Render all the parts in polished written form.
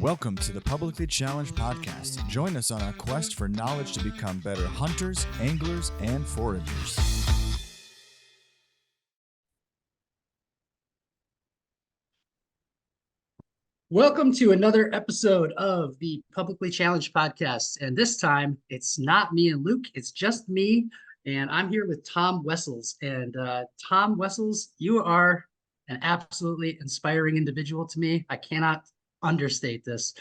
Welcome to the Publicly Challenged Podcast. Join us on our quest for knowledge to become better hunters, anglers, and foragers. Welcome to another episode of the Publicly Challenged Podcast. And this time, it's not me and Luke, it's just me. And I'm here with Tom Wessels. And Tom Wessels, you are an absolutely inspiring individual to me. I cannot understate this.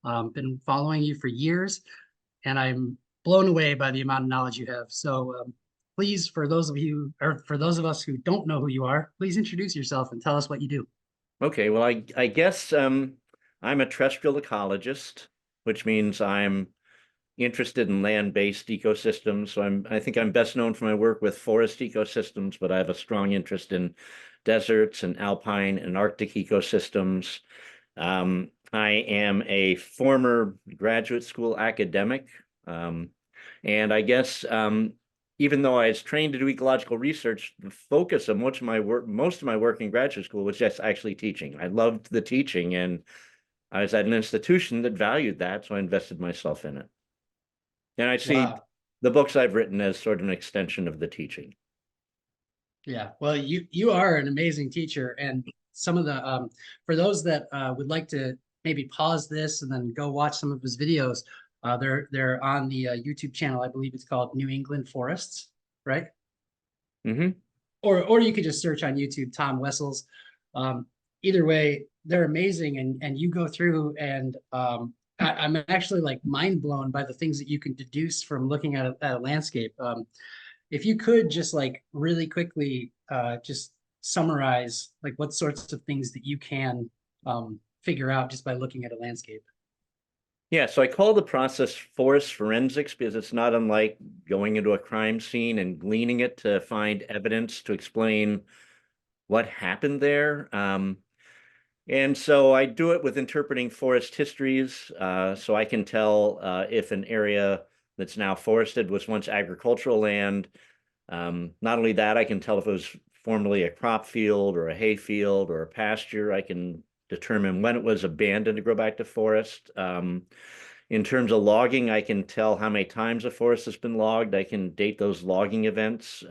Been following you for years, and I'm blown away by the amount of knowledge you have. So please, for those of us who don't know who you are, please introduce yourself and tell us what you do. Okay, well, I guess I'm a terrestrial ecologist, which means I'm interested in land-based ecosystems. So I think I'm best known for my work with forest ecosystems, but I have a strong interest in deserts and alpine and Arctic ecosystems. I am a former graduate school academic, and I guess even though I was trained to do ecological research, the focus of most of my work in graduate school was just actually teaching. I loved the teaching, and I was at an institution that valued that, so I invested myself in it. And I see the books I've written as sort of an extension of the teaching. Yeah, well, you are an amazing teacher, and some of the for those that would like to maybe pause this and then go watch some of his videos, they're on the YouTube channel. I believe it's called New England Forests, right? Mm-hmm. Or you could just search on YouTube Tom Wessels. Either way, they're amazing, and you go through and I'm actually like mind blown by the things that you can deduce from looking at a landscape. If you could just like really quickly just summarize like what sorts of things that you can figure out just by looking at a landscape. Yeah, so I call the process forest forensics because it's not unlike going into a crime scene and gleaning it to find evidence to explain what happened there. And so I do it with interpreting forest histories, so I can tell if an area that's now forested was once agricultural land. Not only that, I can tell if it was formerly a crop field or a hay field or a pasture. I can determine when it was abandoned to grow back to forest. In terms of logging, I can tell how many times a forest has been logged. I can date those logging events.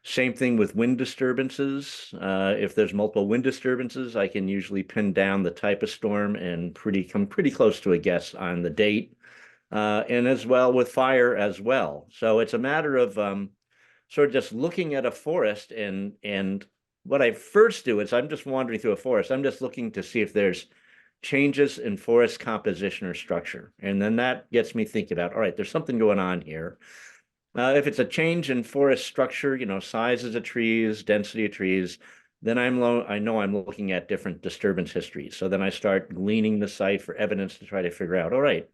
Same thing with wind disturbances. If there's multiple wind disturbances, I can usually pin down the type of storm and come pretty close to a guess on the date. And as well with fire as well. So it's a matter of sort of just looking at a forest, and what I first do is I'm just wandering through a forest. I'm just looking to see if there's changes in forest composition or structure. And then that gets me thinking about, all right, there's something going on here. If it's a change in forest structure, sizes of trees, density of trees, then I know I'm looking at different disturbance histories. So then I start gleaning the site for evidence to try to figure out, all right,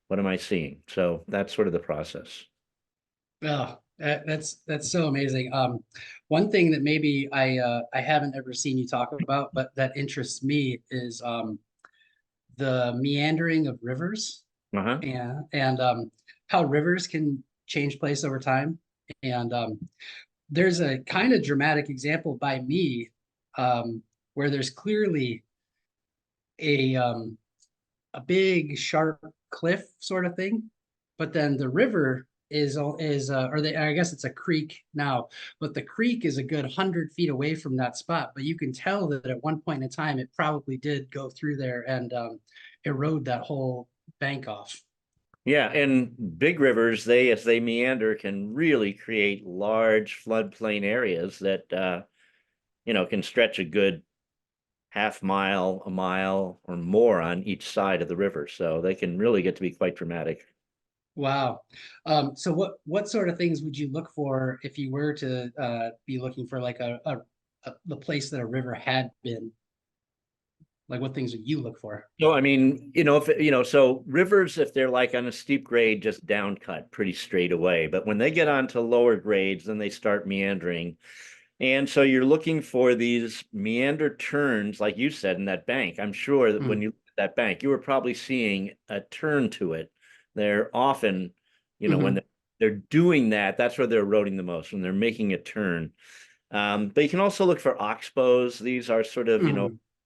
what am I seeing? So that's sort of the process. Oh, that's so amazing. One thing that maybe I haven't ever seen you talk about, but that interests me is the meandering of rivers, Uh-huh. and how rivers can change place over time. And there's a kind of dramatic example by me where there's clearly a big sharp cliff sort of thing, but then the river I guess it's a creek now, but the creek is a good 100 feet away from that spot. But you can tell that at one point in time, it probably did go through there and erode that whole bank off. Yeah, and big rivers, as they meander, can really create large floodplain areas that can stretch a good half mile, a mile, or more on each side of the river. So they can really get to be quite dramatic. Wow. So what sort of things would you look for if you were to be looking for like the place that a river had been? Like what things would you look for? So, I mean, so rivers, if they're like on a steep grade, just down cut pretty straight away. But when they get onto lower grades, then they start meandering. And so you're looking for these meander turns, like you said, in that bank. I'm sure that when you look at that bank, you were probably seeing a turn to it. They're often, when they're doing that, that's where they're eroding the most, when they're making a turn. But you can also look for oxbows. These are sort of,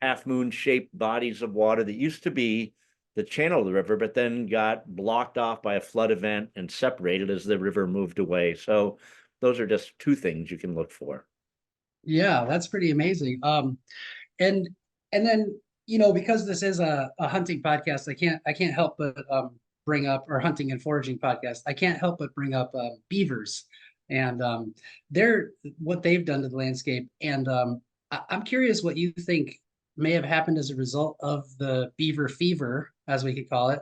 half moon shaped bodies of water that used to be the channel of the river, but then got blocked off by a flood event and separated as the river moved away. So those are just two things you can look for. Yeah, that's pretty amazing. And and then because this is a hunting podcast, I can't help but bring up, or hunting and foraging podcast, I can't help but bring up beavers and they're what they've done to the landscape. And I'm curious what you think may have happened as a result of the beaver fever, as we could call it.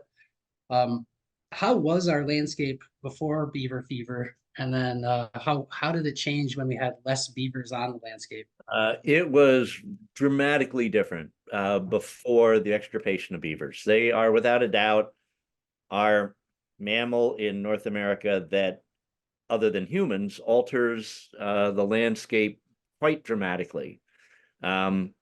Um, how was our landscape before beaver fever? And then how did it change when we had less beavers on the landscape? It was dramatically different before the extirpation of beavers. They are, without a doubt, our mammal in North America that, other than humans, alters the landscape quite dramatically. Um,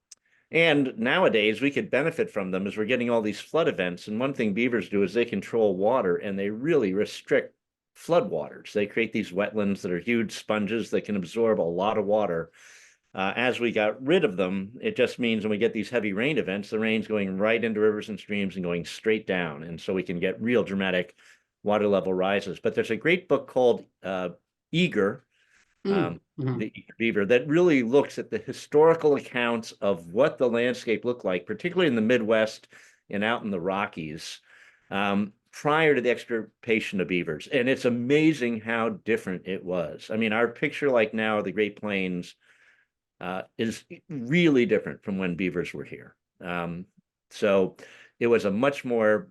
and nowadays, we could benefit from them as we're getting all these flood events. And one thing beavers do is they control water, and they really restrict floodwaters. They create these wetlands that are huge sponges that can absorb a lot of water. As we got rid of them, it just means when we get these heavy rain events, the rain's going right into rivers and streams and going straight down. And so we can get real dramatic water level rises. But there's a great book called Eager, the Eager Beaver, that really looks at the historical accounts of what the landscape looked like, particularly in the Midwest and out in the Rockies, prior to the extirpation of beavers. And it's amazing how different it was. I mean, our picture like now of the Great Plains is really different from when beavers were here. So it was a much more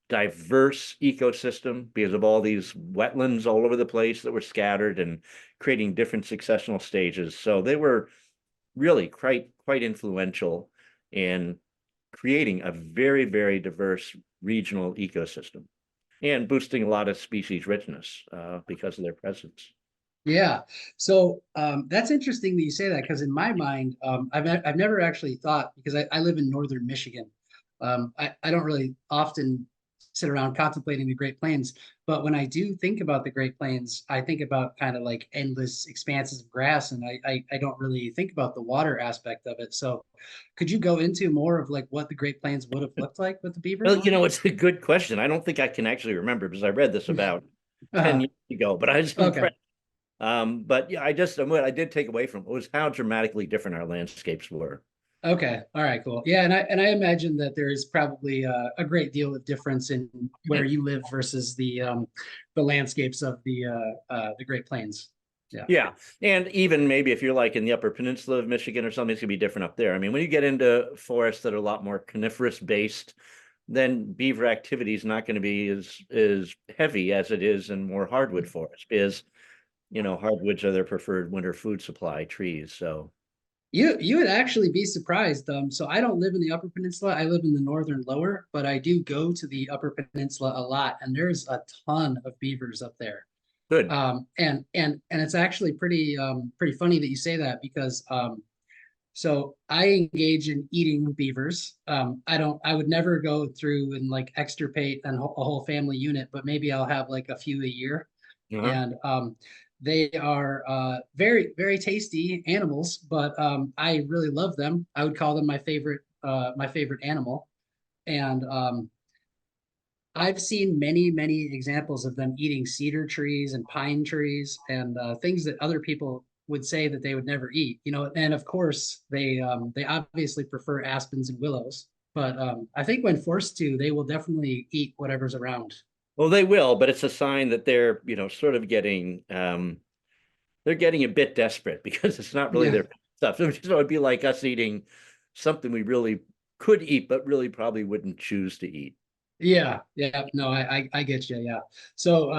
diverse ecosystem because of all these wetlands all over the place that were scattered and creating different successional stages. So they were really quite influential in creating a very, very diverse regional ecosystem and boosting a lot of species richness because of their presence. Yeah. So that's interesting that you say that, because in my mind, I've never actually thought, because I live in northern Michigan. I don't really often sit around contemplating the Great Plains, but when I do think about the Great Plains, I think about kind of like endless expanses of grass, and I don't really think about the water aspect of it. So could you go into more of like what the Great Plains would have looked like with the Well, beavers? it's a good question. I don't think I can actually remember because I read this about 10 Uh, years ago, but I was okay. impressed. But yeah, what I did take away from it was how dramatically different our landscapes were. Okay. All right. Cool. Yeah, and I imagine that there is probably a great deal of difference in where you live versus the landscapes of the Great Plains. Yeah. Yeah. And even maybe if you're like in the Upper Peninsula of Michigan or something, it's gonna be different up there. I mean, when you get into forests that are a lot more coniferous based, then beaver activity is not going to be as heavy as it is in more hardwood forests because hardwoods are their preferred winter food supply trees. So You would actually be surprised. So I don't live in the Upper Peninsula. I live in the northern lower, but I do go to the Upper Peninsula a lot, and there's a ton of beavers up there. good. And it's actually pretty funny that you say that, because so I engage in eating beavers. I would never go through and like extirpate a whole family unit, but maybe I'll have like a few a year. Uh-huh. And they are very, very tasty animals, but I really love them. I would call them my favorite animal. And I've seen many, many examples of them eating cedar trees and pine trees and things that other people would say that they would never eat. And of course they obviously prefer aspens and willows, but I think when forced to, they will definitely eat whatever's around. Well, they will, but it's a sign that they're, sort of getting they're getting a bit desperate because it's not really Yeah. their stuff. So it'd be like us eating something we really could eat, but really probably wouldn't choose to eat. Yeah, yeah, no, I get you. Yeah. So,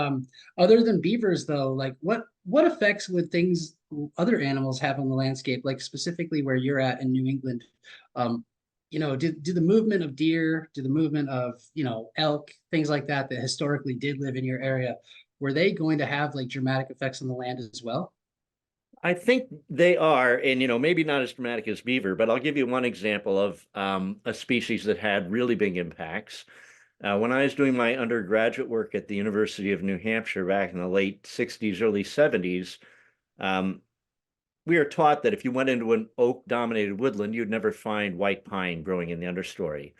other than beavers, though, like what effects would things other animals have on the landscape, like specifically where you're at in New England? Do the movement of deer, do the movement of elk, things like that that historically did live in your area, were they going to have like dramatic effects on the land as well? I think they are, and maybe not as dramatic as beaver, but I'll give you one example of a species that had really big impacts. When I was doing my undergraduate work at the University of New Hampshire back in the late 60s, early 70s, um, we are taught that if you went into an oak-dominated woodland, you'd never find white pine growing in the understory.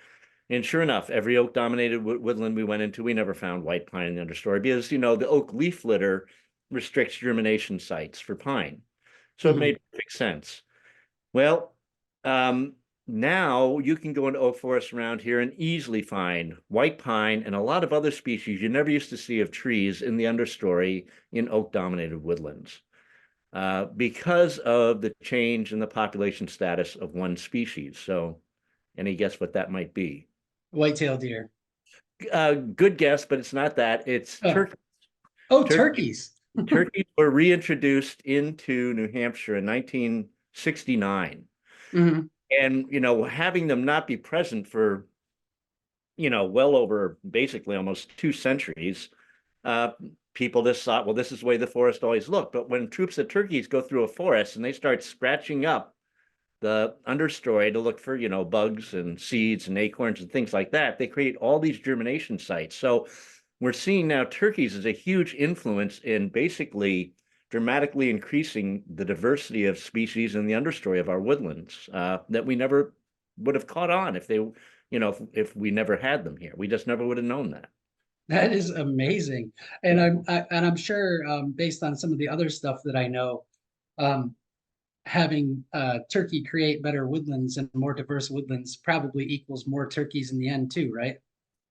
And sure enough, every oak dominated woodland we went into, we never found white pine in the understory because, the oak leaf litter restricts germination sites for pine. So it Mhm. made perfect sense. Well, now you can go into oak forests around here and easily find white pine and a lot of other species you never used to see of trees in the understory in oak dominated woodlands because of the change in the population status of one species. So, any guess what that might be? White-tailed deer. Good guess, but it's not that. It's Oh, turkey. oh, Turkey. turkeys. Turkeys were reintroduced into New Hampshire in 1969. Mhm. And, having them not be present for, well over basically almost 2 centuries, uh, people just thought, well, this is the way the forest always looked. But when troops of turkeys go through a forest and they start scratching up the understory to look for, bugs and seeds and acorns and things like that, they create all these germination sites. So we're seeing now turkeys as a huge influence in basically dramatically increasing the diversity of species in the understory of our woodlands that we never would have caught on if they, if we never had them here. We just never would have known that. That is amazing. And I'm sure, based on some of the other stuff that I know, um, having turkey create better woodlands and more diverse woodlands probably equals more turkeys in the end too, right?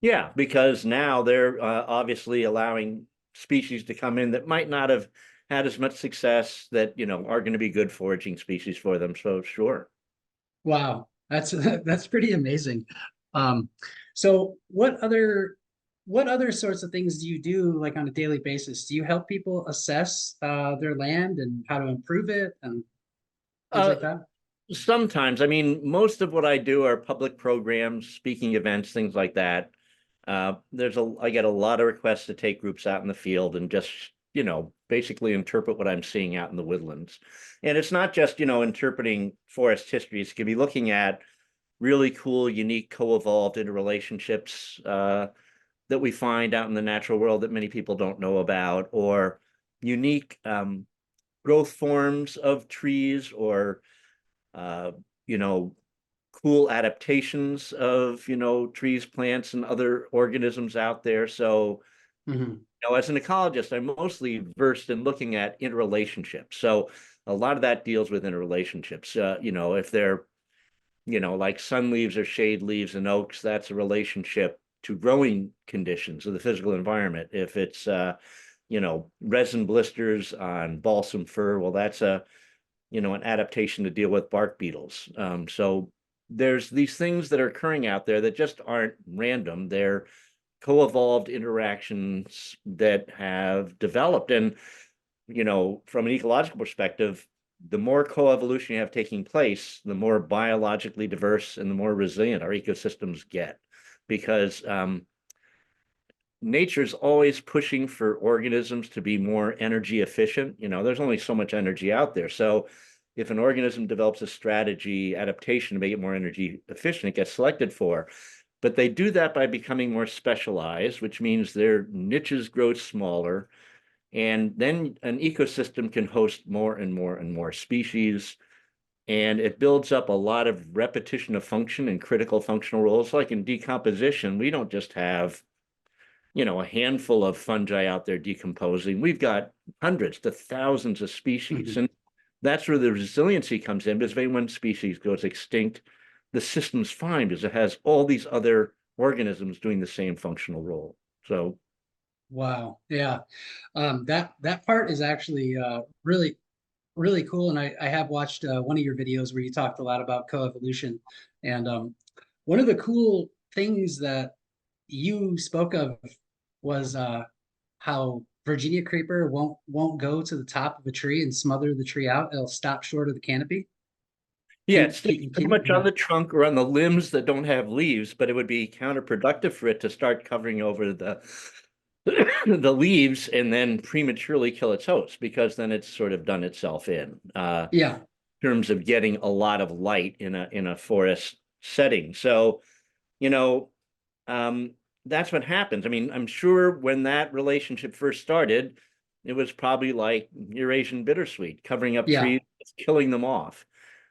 Yeah, because now they're obviously allowing species to come in that might not have had as much success that, are going to be good foraging species for them. So sure. Wow, that's that's pretty amazing. Um, so what other sorts of things do you do like on a daily basis? Do you help people assess their land and how to improve it and things Uh, like that? Sometimes, I mean, most of what I do are public programs, speaking events, things like that. I get a lot of requests to take groups out in the field and just, basically interpret what I'm seeing out in the woodlands. And it's not just, interpreting forest histories. It could be looking at really cool, unique, co-evolved interrelationships that we find out in the natural world that many people don't know about, or unique growth forms of trees, or uh, you know, cool adaptations of, trees, plants, and other organisms out there. So, Hmm. as an ecologist, I'm mostly versed in looking at interrelationships. So a lot of that deals with interrelationships. If they're, like sun leaves or shade leaves and oaks, that's a relationship to growing conditions of the physical environment. If it's, resin blisters on balsam fir, well, that's an adaptation to deal with bark beetles. So there's these things that are occurring out there that just aren't random. They're co-evolved interactions that have developed. And, from an ecological perspective, the more coevolution you have taking place, the more biologically diverse and the more resilient our ecosystems get. Because nature's always pushing for organisms to be more energy efficient. There's only so much energy out there. So if an organism develops a strategy adaptation to make it more energy efficient, it gets selected for. But they do that by becoming more specialized, which means their niches grow smaller. And then an ecosystem can host more and more and more species. And it builds up a lot of repetition of function and critical functional roles. Like in decomposition, we don't just have a handful of fungi out there decomposing. We've got hundreds to thousands of species. Hmm. And that's where the resiliency comes in, because if one species goes extinct, the system's fine because it has all these other organisms doing the same functional role. So, Wow, yeah, that part is actually really really cool. And I have watched one of your videos where you talked a lot about coevolution. And one of the cool things that you spoke of was how Virginia creeper won't go to the top of a tree and smother the tree out. It'll stop short of the canopy. yeah, it stays pretty much on Yeah. the trunk or on the limbs that don't have leaves, but it would be counterproductive for it to start covering over the the leaves and then prematurely kill its host, because then it's sort of done itself Yeah. in terms of getting a lot of light in a forest setting. So, you know, um, that's what happens. I mean, I'm sure when that relationship first started, it was probably like Eurasian bittersweet, covering up Yeah. trees, killing them off.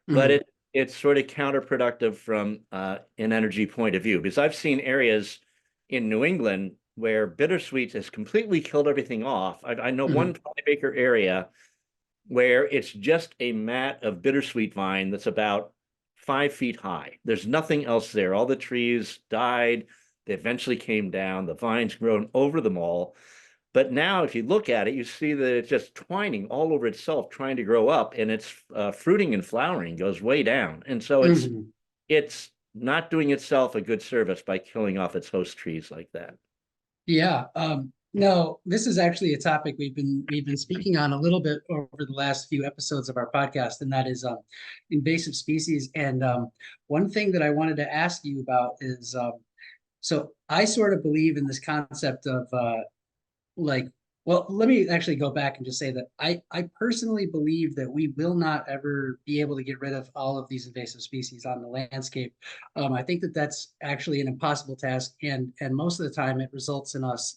But Mhm. it's sort of counterproductive from an energy point of view, because I've seen areas in New England where bittersweet has completely killed everything off. I know one Mhm. 5-acre area where it's just a mat of bittersweet vine that's about 5 feet high. There's nothing else there. All the trees died. They eventually came down. The vines grown over them all. But now, if you look at it, you see that it's just twining all over itself, trying to grow up, and its fruiting and flowering goes way down. And so Mhm. it's not doing itself a good service by killing off its host trees like that. Yeah. No, this is actually a topic we've been speaking on a little bit over the last few episodes of our podcast, and that is invasive species. And one thing that I wanted to ask you about is so I sort of believe in this concept of like, well, let me actually go back and just say that I personally believe that we will not ever be able to get rid of all of these invasive species on the landscape. I think that that's actually an impossible task, and most of the time it results in us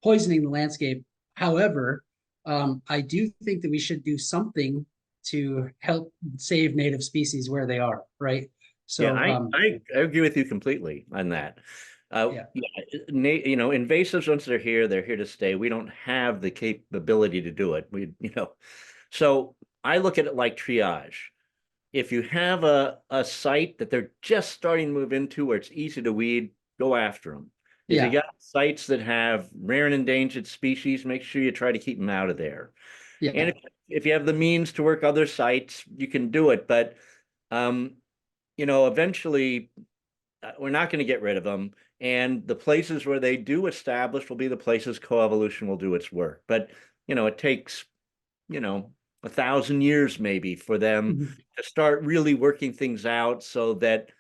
poisoning the landscape. However, I do think that we should do something to help save native species where they are, right? Yeah, So, I agree with you completely on that. yeah, Yeah, invasives, once they're here to stay. We don't have the capability to do it. So I look at it like triage. If you have a site that they're just starting to move into where it's easy to weed, go after them. If you yeah, got sites that have rare and endangered species, make sure you try to keep them out of there. And yeah, if you have the means to work other sites, you can do it. But um, eventually we're not going to get rid of them. And the places where they do establish will be the places coevolution will do its work. But, it takes, 1,000 years maybe for them mhm, to start really working things out so that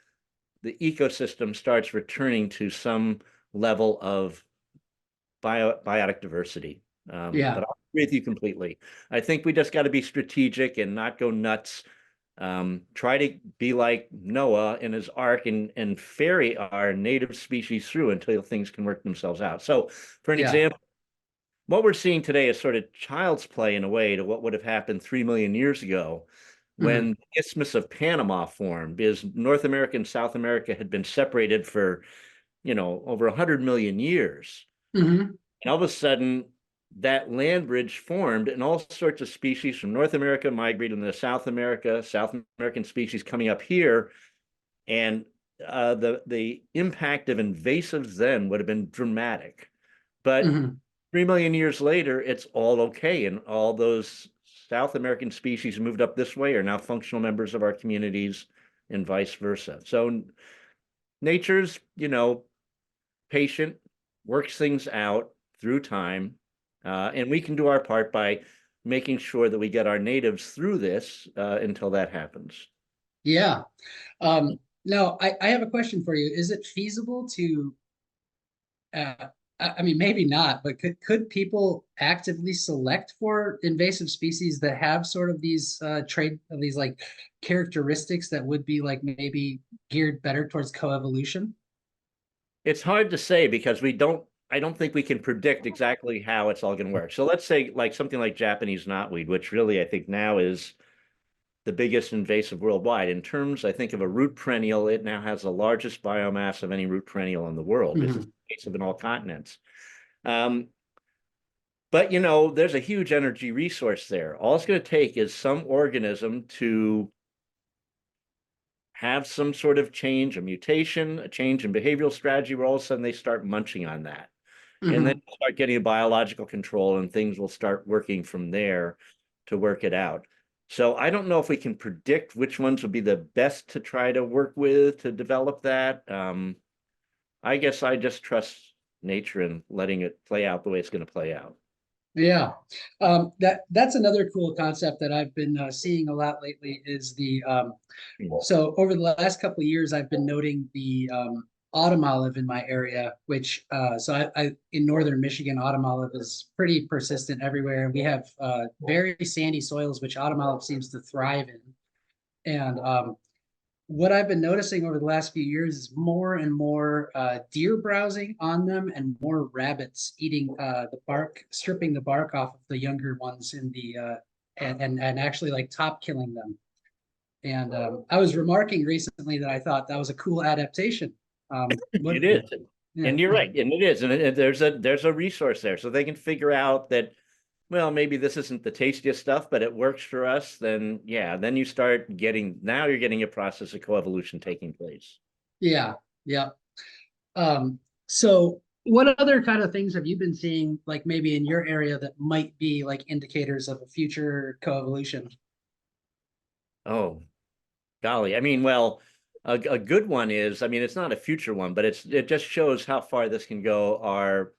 the ecosystem starts returning to some level of biotic diversity. But yeah, I'll agree with you completely. I think we just got to be strategic and not go nuts. Try to be like Noah in his ark and ferry our native species through until things can work themselves out. So, for an yeah, example, what we're seeing today is sort of child's play in a way to what would have happened 3 million years ago when mhm, the Isthmus of Panama formed, because North America and South America had been separated for, over 100 million years. mhm, And all of a sudden, that land bridge formed, and all sorts of species from North America migrated into South America, South American species coming up here. And the impact of invasives then would have been dramatic. But mhm. 3 million years later, it's all okay. And all those South American species moved up this way are now functional members of our communities and vice versa. So nature's, patient, works things out through time. And we can do our part by making sure that we get our natives through this until that happens. Yeah. Now, I have a question for you. Is it feasible to, I mean, maybe not, but could people actively select for invasive species that have sort of these these like characteristics that would be like maybe geared better towards coevolution? It's hard to say because I don't think we can predict exactly how it's all going to work. So let's say like something like Japanese knotweed, which really I think now is the biggest invasive worldwide. In terms, I think, of a root perennial, it now has the largest biomass of any root perennial in the world. This is Mhm. invasive in all continents. Um, but there's a huge energy resource there. All it's going to take is some organism to have some sort of change, a mutation, a change in behavioral strategy, where all of a sudden they start munching on that. And then Mhm. start getting a biological control, and things will start working from there to work it out. So I don't know if we can predict which ones would be the best to try to work with to develop that. I guess I just trust nature and letting it play out the way it's going to play out. Yeah, that's another cool concept that I've been seeing a lot lately is the so over the last couple of years, I've been noting the autumn olive in my area, which I in northern Michigan, autumn olive is pretty persistent everywhere. We have very sandy soils, which autumn olive seems to thrive in. And what I've been noticing over the last few years is more and more deer browsing on them, and more rabbits eating the bark, stripping the bark off of the younger ones in the and actually like top killing them. And I was remarking recently that I thought that was a cool adaptation. It is. Yeah. And you're right, and it is, and there's a resource there, so they can figure out that, well, maybe this isn't the tastiest stuff, but it works for us. Then yeah, then you start getting, now you're getting a process of coevolution taking place. Yeah, yeah. So what other kind of things have you been seeing, like maybe in your area that might be like indicators of a future coevolution? Oh, golly, I mean, well, a good one is, I mean, it's not a future one, but it just shows how far this can go. Are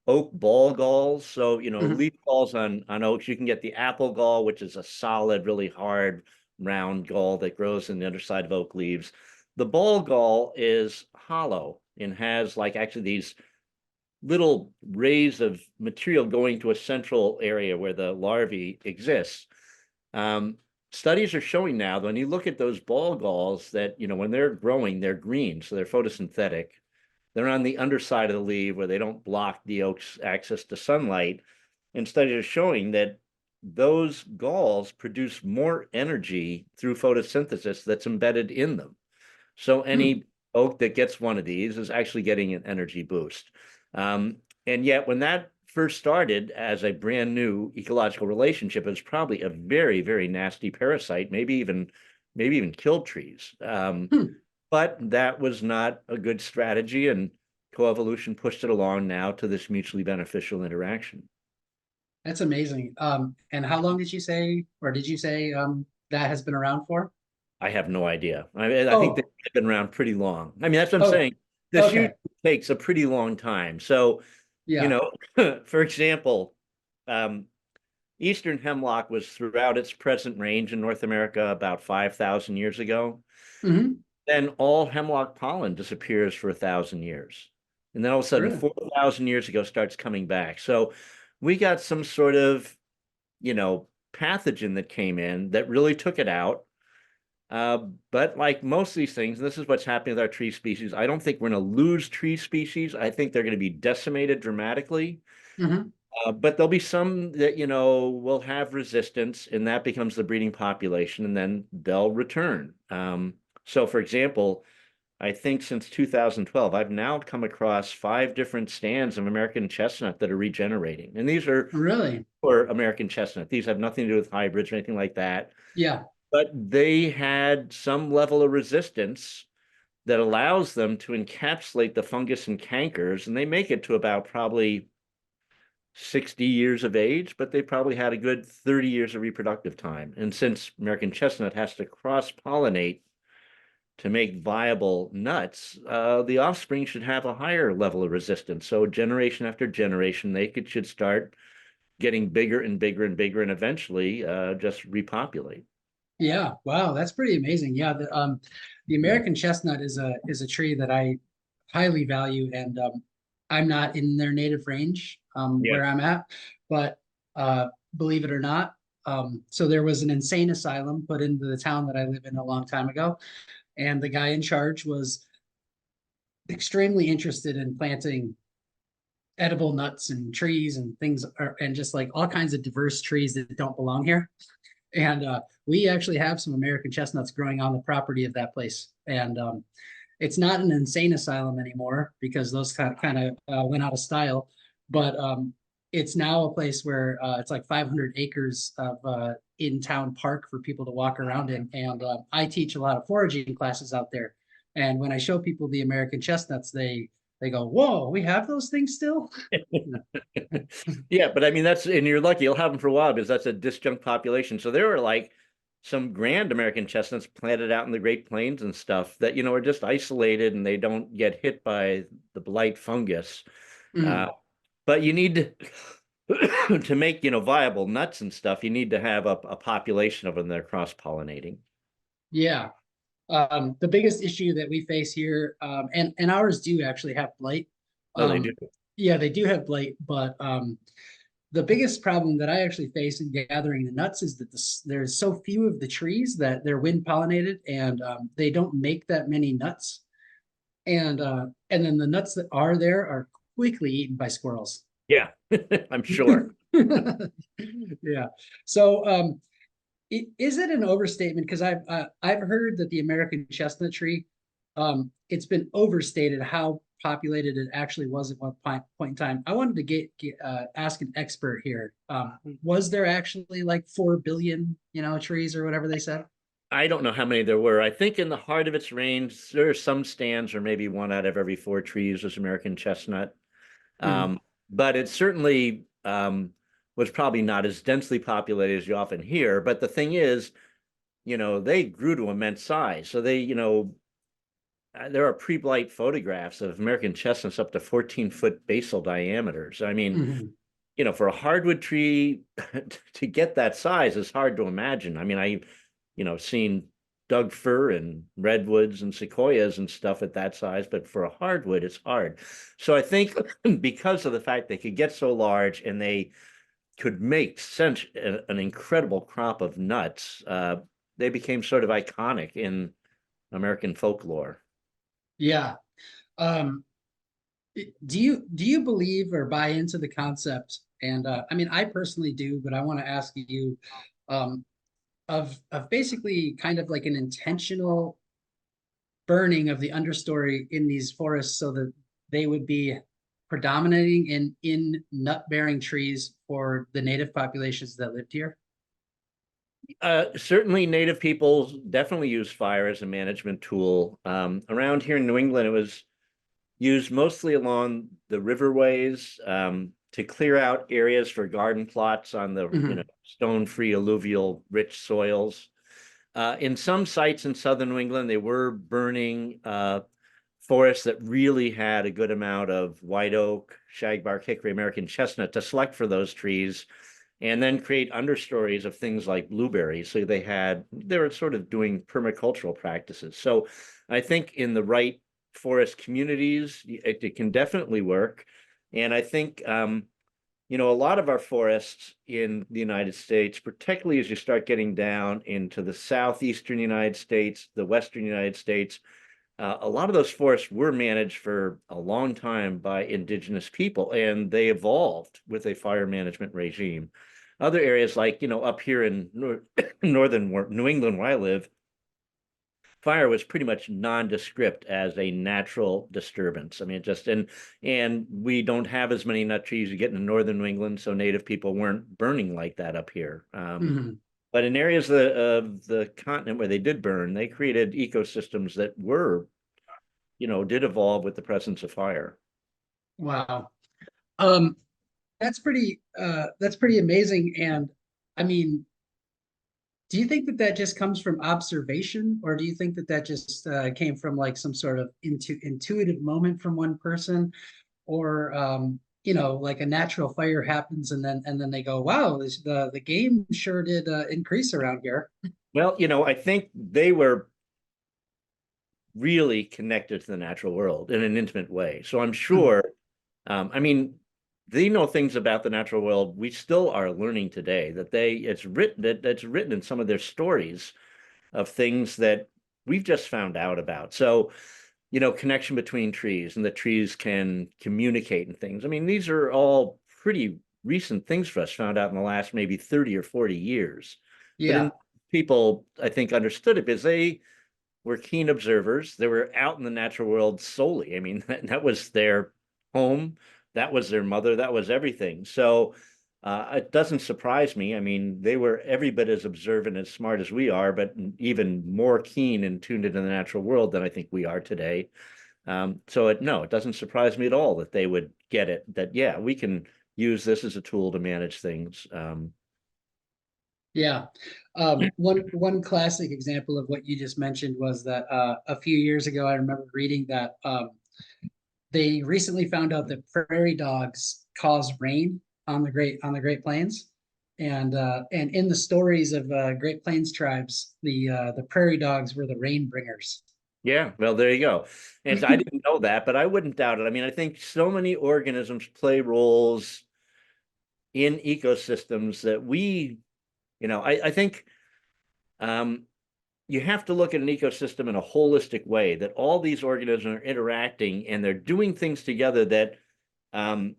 oak ball galls. So, Mhm. leaf galls on oaks, you can get the apple gall, which is a solid, really hard, round gall that grows in the underside of oak leaves. The ball gall is hollow and has like actually these little rays of material going to a central area where the larvae exists. Um, Studies are showing now that when you look at those ball galls, that when they're growing, they're green, so they're photosynthetic. They're on the underside of the leaf where they don't block the oak's access to sunlight. And studies are showing that those galls produce more energy through photosynthesis that's embedded in them. So Hmm. any oak that gets one of these is actually getting an energy boost. Um, and yet, when that first started as a brand new ecological relationship, it was probably a very, very nasty parasite, maybe even killed trees. Hmm. But that was not a good strategy, and coevolution pushed it along now to this mutually beneficial interaction. That's amazing. And how long did you say, or did you say that has been around for? I have no idea. I think they've Oh, been around pretty long. I mean, that's what I'm oh, saying. This okay. usually takes a pretty long time. So, you Yeah. know, for example, um, Eastern hemlock was throughout its present range in North America about 5,000 years ago. Hmm. Then all hemlock pollen disappears for 1,000 years. And then all of a sudden, Really? 4,000 years ago, starts coming back. So we got some sort of, pathogen that came in that really took it out. But like most of these things, and this is what's happening with our tree species, I don't think we're going to lose tree species. I think they're going to be decimated dramatically. Hmm. But there'll be some that, will have resistance, and that becomes the breeding population, and then they'll return. So, for example, I think since 2012, I've now come across 5 different stands of American chestnut that are regenerating. And these are Really? for American chestnut. These have nothing to do with hybrids or anything like that. Yeah. But they had some level of resistance that allows them to encapsulate the fungus and cankers, and they make it to about probably 60 years of age, but they probably had a good 30 years of reproductive time. And since American chestnut has to cross-pollinate to make viable nuts, the offspring should have a higher level of resistance. So generation after generation, should start getting bigger and bigger and bigger, and eventually just repopulate. Yeah. Wow. That's pretty amazing. Yeah. The American chestnut is a tree that I highly value, and I'm not in their native range Yeah. where I'm at, but uh, believe it or not, so there was an insane asylum put into the town that I live in a long time ago, and the guy in charge was extremely interested in planting edible nuts and trees and things, and just like all kinds of diverse trees that don't belong here. And we actually have some American chestnuts growing on the property of that place. And it's not an insane asylum anymore because those kind of went out of style. But it's now a place where it's like 500 acres of in-town park for people to walk around in. And I teach a lot of foraging classes out there. And when I show people the American chestnuts, they go, "Whoa, we have those things still?" Yeah, but I mean and you're lucky you'll have them for a while because that's a disjunct population. So there are like some grand American chestnuts planted out in the Great Plains and stuff that are just isolated and they don't get hit by the blight fungus. Uh, Mm, but you need to make viable nuts and stuff. You need to have a population of them that are cross-pollinating. yeah. The biggest issue that we face here, and ours do actually have blight. Oh, they do. Yeah, they do have blight, but the biggest problem that I actually face in gathering the nuts is that there's so few of the trees that they're wind pollinated, and they don't make that many nuts. And then the nuts that are there are quickly eaten by squirrels. Yeah, I'm sure. Yeah. So Is it an overstatement? Because I've heard that the American chestnut tree, it's been overstated how populated it actually was at one point in time. I wanted to ask an expert here. Was there actually like 4 billion, trees or whatever they said? I don't know how many there were. I think in the heart of its range, there are some stands, or maybe one out of every four trees was American chestnut. Mhm. But it certainly was probably not as densely populated as you often hear. But the thing is, they grew to immense size. So there are pre-blight photographs of American chestnuts up to 14-foot basal diameters. I mean, Mhm. for a hardwood tree to get that size is hard to imagine. I mean, seen Doug fir and redwoods and sequoias and stuff at that size, but for a hardwood, it's hard. So I think because of the fact they could get so large and they could make such an incredible crop of nuts, they became sort of iconic in American folklore. Yeah. Um, do you believe or buy into the concept? And I mean, I personally do, but I want to ask you, um, of basically kind of like an intentional burning of the understory in these forests so that they would be predominating in nut bearing trees for the native populations that lived here. Certainly, native peoples definitely use fire as a management tool. Around here in New England, it was used mostly along the riverways to clear out areas for garden plots on the Mhm. stone-free alluvial rich soils. In some sites in southern New England, they were burning forests that really had a good amount of white oak, shagbark, hickory, American chestnut to select for those trees, and then create understories of things like blueberries. So they were sort of doing permacultural practices. So I think in the right forest communities, it can definitely work. And I think a lot of our forests in the United States, particularly as you start getting down into the southeastern United States, the western United States, a lot of those forests were managed for a long time by indigenous people, and they evolved with a fire management regime. Other areas, like up here in northern New England, where I live, fire was pretty much nondescript as a natural disturbance. I mean, and we don't have as many nut trees you get in northern New England, so native people weren't burning like that up here. Mhm. But in areas of the continent where they did burn, they created ecosystems that did evolve with the presence of fire. Wow. Um, that's pretty amazing. And I mean, do you think that that just comes from observation, or do you think that that just came from like some sort of intuitive moment from one person, or like a natural fire happens and then they go, wow, the game sure did increase around here. Well, I think they were really connected to the natural world in an intimate way. So I'm Mhm. sure, I mean, they know things about the natural world we still are learning today, that's written in some of their stories of things that we've just found out about. So, connection between trees, and the trees can communicate and things. I mean, these are all pretty recent things for us, found out in the last maybe 30 or 40 years. But Yeah. in people, I think, understood it because they were keen observers. They were out in the natural world solely. I mean, that was their home, that was their mother, that was everything. So it doesn't surprise me. I mean, they were every bit as observant, as smart as we are, but even more keen and tuned into the natural world than I think we are today. No, it doesn't surprise me at all that they would get it. That yeah, we can use this as a tool to manage things. Yeah. One classic example of what you just mentioned was that a few years ago, I remember reading that they recently found out that prairie dogs cause rain on the Great Plains, and in the stories of Great Plains tribes, the prairie dogs were the rain bringers. Yeah, well, there you go. And I didn't know that, but I wouldn't doubt it. I mean, I think so many organisms play roles in ecosystems that I think um, you have to look at an ecosystem in a holistic way, that all these organisms are interacting and they're doing things together that um,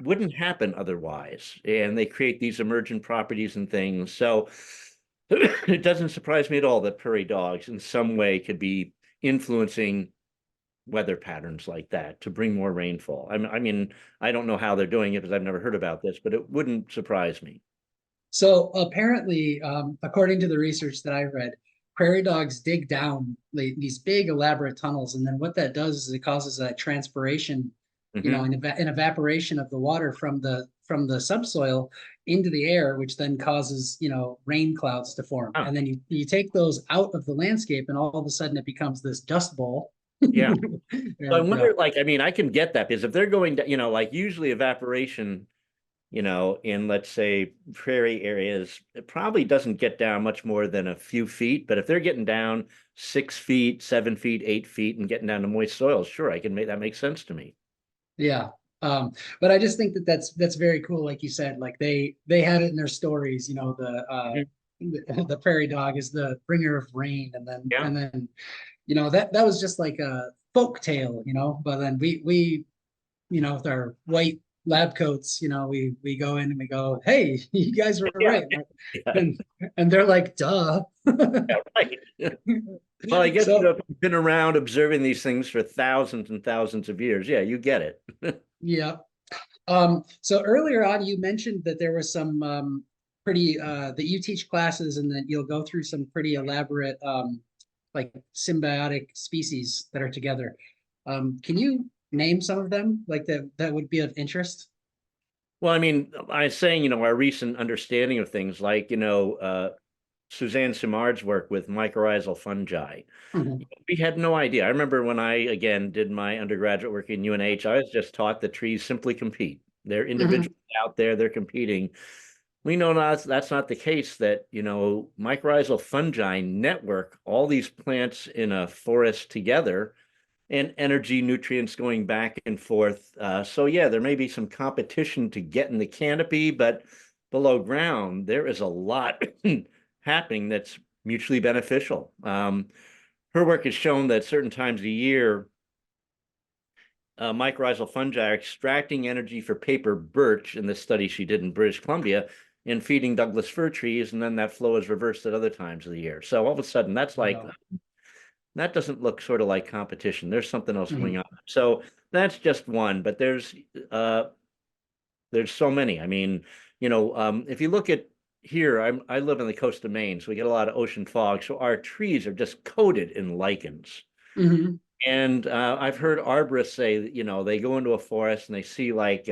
wouldn't happen otherwise. And they create these emergent properties and things. So it doesn't surprise me at all that prairie dogs in some way could be influencing weather patterns like that to bring more rainfall. I mean, I don't know how they're doing it because I've never heard about this, but it wouldn't surprise me. So apparently, according to the research that I read, prairie dogs dig down these big elaborate tunnels, and then what that does is it causes a transpiration, Mhm. an evaporation of the water from the subsoil into the air, which then causes rain clouds to form, Ah, and then you take those out of the landscape, and all of a sudden it becomes this dust bowl. yeah. So I And wonder, like, I mean, I can get that because if they're going to, like usually evaporation, in let's say prairie areas, it probably doesn't get down much more than a few feet. But if they're getting down 6 feet, 7 feet, 8 feet, and getting down to moist soils, sure, I can make that make sense to me. Yeah. But I just think that that's very cool. Like you said, like they had it in their stories, Mhm. the prairie dog is the bringer of rain. And then, Yeah. that was just like a folk tale, but then we, with our white lab coats, we go in and we go, hey, you guys were Yeah. right. Yeah. And, and they're like, duh. Yeah, right. Well, I guess So, if you've been around observing these things for thousands and thousands of years. Yeah, you get it. yeah. So earlier on, you mentioned that there was some pretty that you teach classes and that you'll go through some pretty elaborate like symbiotic species that are together. Can you name some of them like that would be of interest? Well, I mean, I was saying, our recent understanding of things like, Suzanne Simard's work with mycorrhizal fungi. Mhm. We had no idea. I remember when I, again, did my undergraduate work in UNH, I was just taught that trees simply compete. They're Mhm. individuals out there, they're competing. We know that's not the case, that, mycorrhizal fungi network all these plants in a forest together and energy nutrients going back and forth. So yeah, there may be some competition to get in the canopy, but below ground, there is a lot happening that's mutually beneficial. Her work has shown that certain times a year, mycorrhizal fungi are extracting energy for paper birch in the study she did in British Columbia and feeding Douglas fir trees, and then that flow is reversed at other times of the year. So all of a sudden, that's like Wow. that doesn't look sort of like competition. There's something else going Mhm. on. So that's just one, but there's so many. I mean, if you look at here, I live on the coast of Maine, so we get a lot of ocean fog. So our trees are just coated in lichens. Mhm. And I've heard arborists say that, they go into a forest and they see like,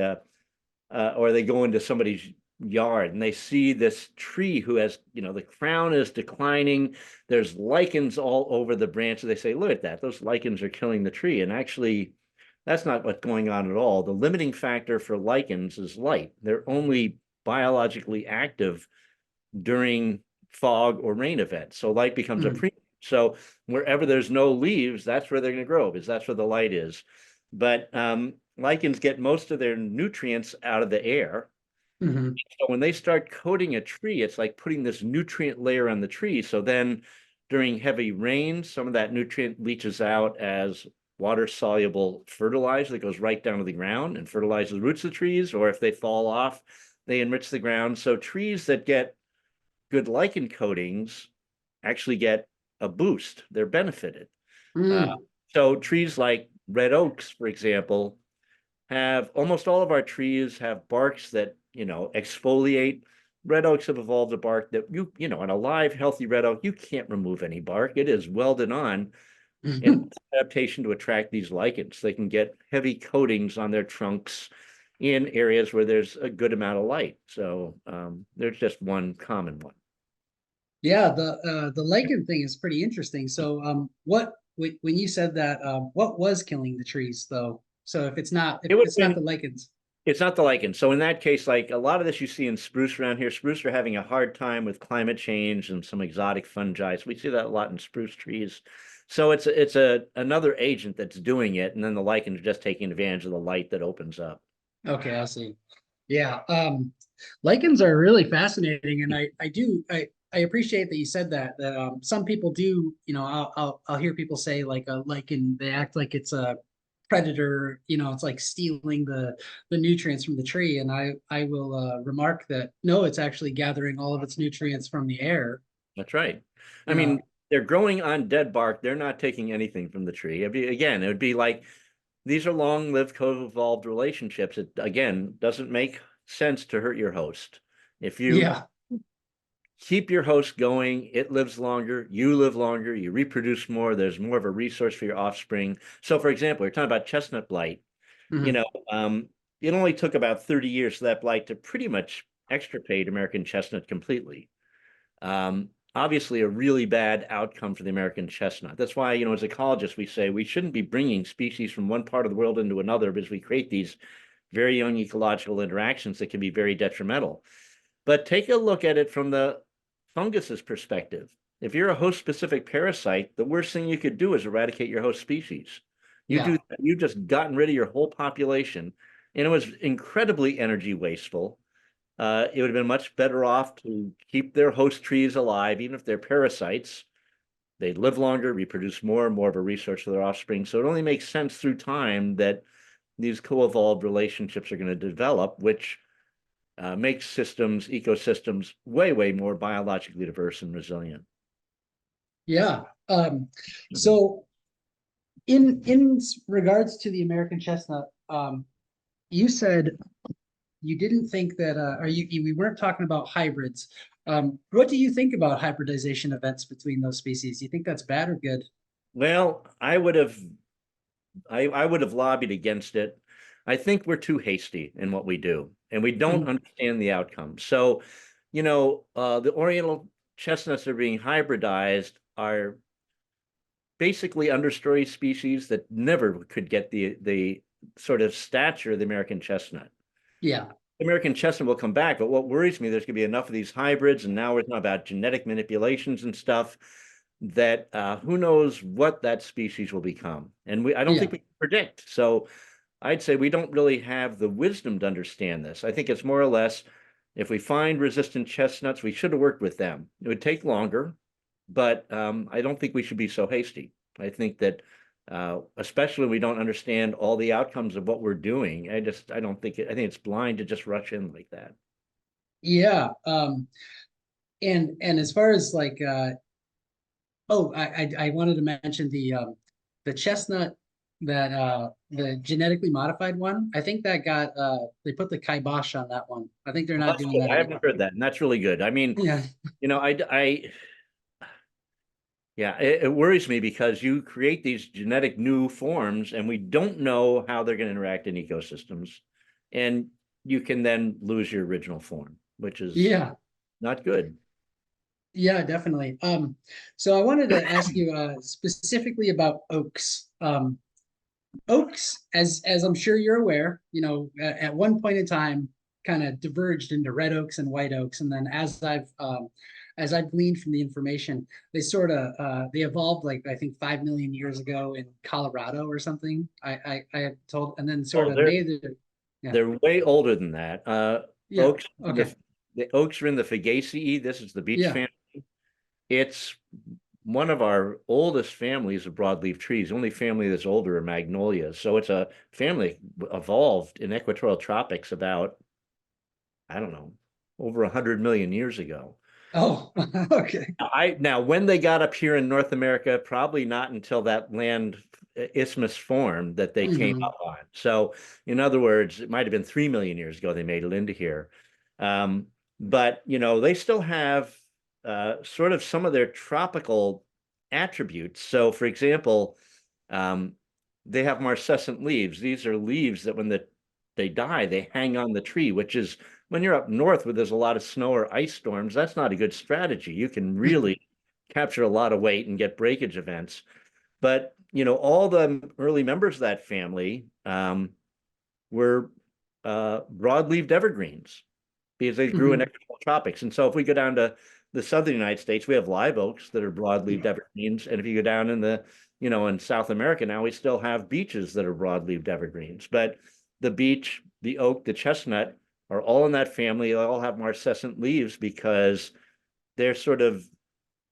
or they go into somebody's yard and they see this tree who has, the crown is declining. There's lichens all over the branches. They say, look at that. Those lichens are killing the tree. And actually, that's not what's going on at all. The limiting factor for lichens is light. They're only biologically active during fog or rain events. So light becomes a Mhm. premium. So wherever there's no leaves, that's where they're going to grow because that's where the light is. But lichens get most of their nutrients out of the air. Mhm. So when they start coating a tree, it's like putting this nutrient layer on the tree. So then during heavy rain, some of that nutrient leaches out as water soluble fertilizer that goes right down to the ground and fertilizes the roots of the trees. Or if they fall off, they enrich the ground. So trees that get good lichen coatings actually get a boost. They're benefited. Uh, Mhm. so trees like red oaks, for example, have almost all of our trees have barks that, exfoliate. Red oaks have evolved a bark that an alive, healthy red oak, you can't remove any bark. It is welded on in Mhm. adaptation to attract these lichens. They can get heavy coatings on their trunks in areas where there's a good amount of light. So there's just one common one. Yeah, the lichen thing is pretty interesting. So, when you said that, what was killing the trees though? So if It would have it's not been the lichens. It's not the lichen. So in that case, like a lot of this you see in spruce around here, spruce are having a hard time with climate change and some exotic fungi. So we see that a lot in spruce trees. So it's another agent that's doing it, and then the lichens are just taking advantage of the light that opens up. Okay, I see. Yeah, lichens are really fascinating, and I appreciate that you said that some people do, I'll hear people say like a lichen, they act like it's predator, it's like stealing the nutrients from the tree. And I will remark that no, it's actually gathering all of its nutrients from the air. That's right. I You mean, know, they're growing on dead bark. They're not taking anything from the tree. Again, it would be like these are long-lived, co-evolved relationships. It again doesn't make sense to hurt your host. If you yeah, keep your host going, it lives longer, you live longer, you reproduce more, there's more of a resource for your offspring. So, for example, you're talking about chestnut blight. You mhm, know, it only took about 30 years for that blight to pretty much extirpate American chestnut completely. Obviously, a really bad outcome for the American chestnut. That's why, as ecologists, we say we shouldn't be bringing species from one part of the world into another because we create these very young ecological interactions that can be very detrimental. But take a look at it from the fungus's perspective. If you're a host-specific parasite, the worst thing you could do is eradicate your host species. yeah, You've just gotten rid of your whole population, and it was incredibly energy wasteful. It would have been much better off to keep their host trees alive, even if they're parasites. They'd live longer, reproduce more of a resource for their offspring. So it only makes sense through time that these co-evolved relationships are going to develop, which makes ecosystems, way more biologically diverse and resilient. yeah. So in regards to the American chestnut, you said you didn't think that, or we weren't talking about hybrids. What do you think about hybridization events between those species? You think that's bad or good? Well, I would have lobbied against it. I think we're too hasty in what we do, and we don't Mhm. understand the outcome. So, the Oriental chestnuts that are being hybridized are basically understory species that never could get the sort of stature of the American chestnut. Yeah, American chestnut will come back, but what worries me, there's going to be enough of these hybrids, and now we're talking about genetic manipulations and stuff that who knows what that species will become. And I don't yeah, think we can predict. So I'd say we don't really have the wisdom to understand this. I think it's more or less, if we find resistant chestnuts, we should have worked with them. It would take longer, but I don't think we should be so hasty. I think that especially when we don't understand all the outcomes of what we're doing, I don't think I think it's blind to just rush in like that. yeah. And as far as like, oh, I wanted to mention the chestnut that the genetically modified one. I think that got they put the kibosh on that one. I think they're Well, not that's doing good. that I haven't anymore. heard that, and that's really good. I mean, Yeah, I yeah, it worries me because you create these genetic new forms, and we don't know how they're going to interact in ecosystems, and you can then lose your original form, which is yeah. not good. Yeah, definitely. So I wanted to ask you specifically about oaks. Oaks, as I'm sure you're aware, at one point in time, kind of diverged into red oaks and white oaks, and then as I've gleaned from the information, they sort of they evolved like I think 5 million years ago in Colorado or something. I have told, and then sort Oh, of made it. Yeah, they're way older than that. yeah. Oaks, Okay. the oaks are in the Fagaceae. This is the beech Yeah. family. It's one of our oldest families of broadleaf trees. The only family that's older are magnolias. So it's a family evolved in equatorial tropics about, I don't know, over 100 million years ago. Oh, okay. I now when they got up here in North America, probably not until that land isthmus formed that they came Hmm. up on. So, in other words, it might have been 3 million years ago they made it into here. Um, but they still have sort of some of their tropical attributes. So, for example, um, they have marcescent leaves. These are leaves that they die, they hang on the tree, which is when you're up north where there's a lot of snow or ice storms, that's not a good strategy. You can really capture a lot of weight and get breakage events. But all the early members of that family were broad-leaved evergreens because they grew in Hmm. equatorial tropics. And so if we go down to the southern United States, we have live oaks that are broad-leaved Yeah. evergreens. And if you go down in South America now, we still have beeches that are broad-leaved evergreens. But the beech, the oak, the chestnut are all in that family. They all have marcescent leaves because they're sort of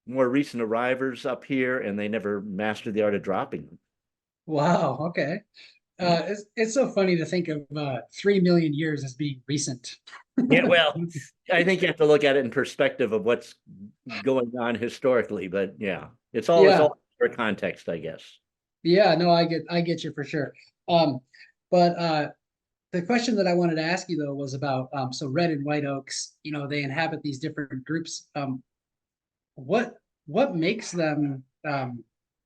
more recent arrivers up here and they never mastered the art of dropping them. Wow. Okay. it's so funny to think of 3 million years as being recent. Yeah, well, I think you have to look at it in perspective of what's going on historically, but yeah, it's Yeah, all for context, I guess. yeah, no, I get you for sure. Um, but the question that I wanted to ask you though was about so red and white oaks, they inhabit these different groups. What what makes them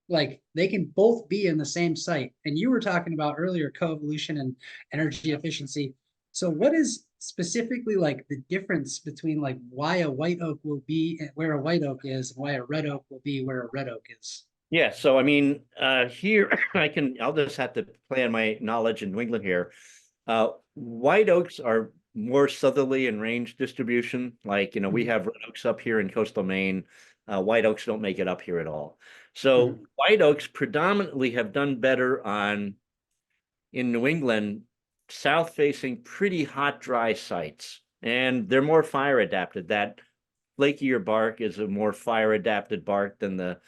like they can both be in the same site? And you were talking about earlier coevolution and energy efficiency. So what is specifically like the difference between like why a white oak will be where a white oak is and why a red oak will be where a red oak is? Yeah, so I mean, here I'll just have to play on my knowledge in New England here. White oaks are more southerly in range distribution. Like, we Mhm, have red oaks up here in coastal Maine. White oaks don't make it up here at all. So mhm, white oaks predominantly have done better in New England, south facing pretty hot, dry sites. And they're more fire adapted. That flakier bark is a more fire adapted bark than the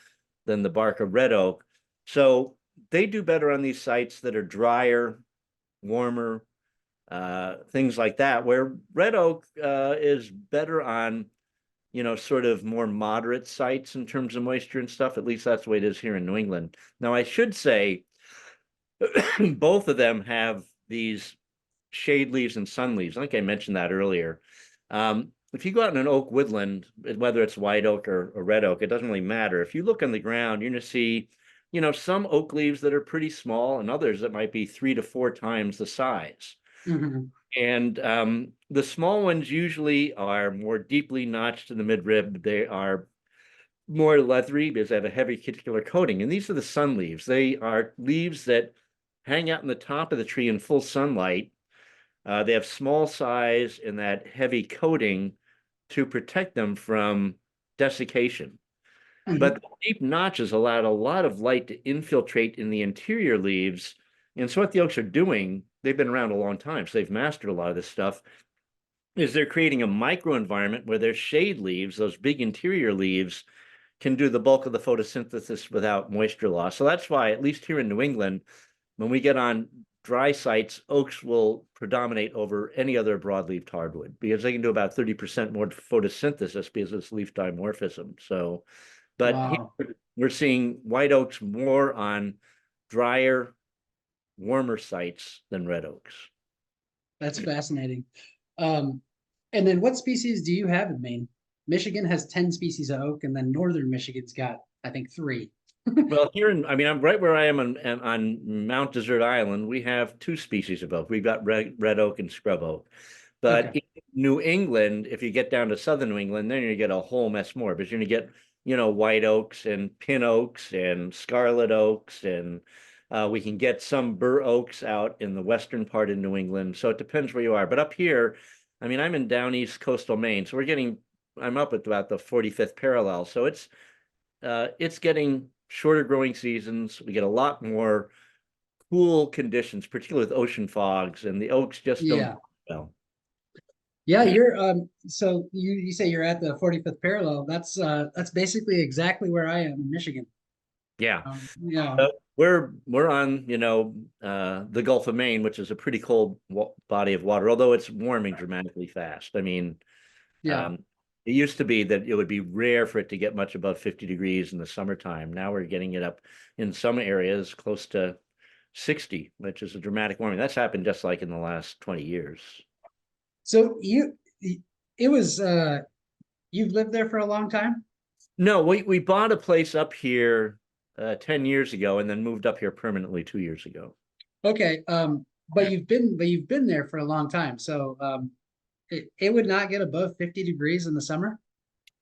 bark of red oak. So they do better on these sites that are drier, warmer, things like that, where red oak is better on, sort of more moderate sites in terms of moisture and stuff. At least that's the way it is here in New England. Now, I should say both of them have these shade leaves and sun leaves. I think I mentioned that earlier. If you go out in an oak woodland, whether it's white oak or red oak, it doesn't really matter. If you look on the ground, you're going to see, some oak leaves that are pretty small and others that might be 3 to 4 times the size. mhm, And the small ones usually are more deeply notched in the midrib. They are more leathery because they have a heavy cuticular coating. And these are the sun leaves. They are leaves that hang out in the top of the tree in full sunlight. They have small size and that heavy coating to protect them from desiccation. mhm. But the deep notches allowed a lot of light to infiltrate in the interior leaves. And so what the oaks are doing, they've been around a long time, so they've mastered a lot of this stuff, is they're creating a microenvironment where their shade leaves, those big interior leaves, can do the bulk of the photosynthesis without moisture loss. So that's why, at least here in New England, when we get on dry sites, oaks will predominate over any other broadleaf hardwood because they can do about 30% more photosynthesis because of this leaf dimorphism. So, but here Wow, we're seeing white oaks more on drier, warmer sites than red oaks. that's fascinating. Um, and then what species do you have in Maine? Michigan has 10 species of oak, and then northern Michigan's got, I think, three. Well, I mean, I'm right where I am on Mount Desert Island. We have two species of oak. We've got red oak and scrub oak. But Okay. in New England, if you get down to southern New England, then you get a whole mess more. But you're going to get, white oaks and pin oaks and scarlet oaks, and we can get some bur oaks out in the western part of New England. So it depends where you are. But up here, I mean, I'm in down east coastal Maine, so I'm up at about the 45th parallel. So it's getting shorter growing seasons. We get a lot more cool conditions, particularly with ocean fogs, and the oaks just don't Yeah. do well. Yeah, you're so you say you're at the 45th parallel. That's basically exactly where I am in Michigan. Yeah. Yeah. We're on, the Gulf of Maine, which is a pretty cold body of water, although it's warming dramatically fast. I mean, Yeah. it used to be that it would be rare for it to get much above 50 degrees in the summertime. Now we're getting it up in some areas close to 60, which is a dramatic warming. That's happened just like in the last 20 years. So it was you've lived there for a long time? No, we bought a place up here 10 years ago and then moved up here permanently 2 years ago. Okay. But you've been there for a long time. So it would not get above 50 degrees in the summer.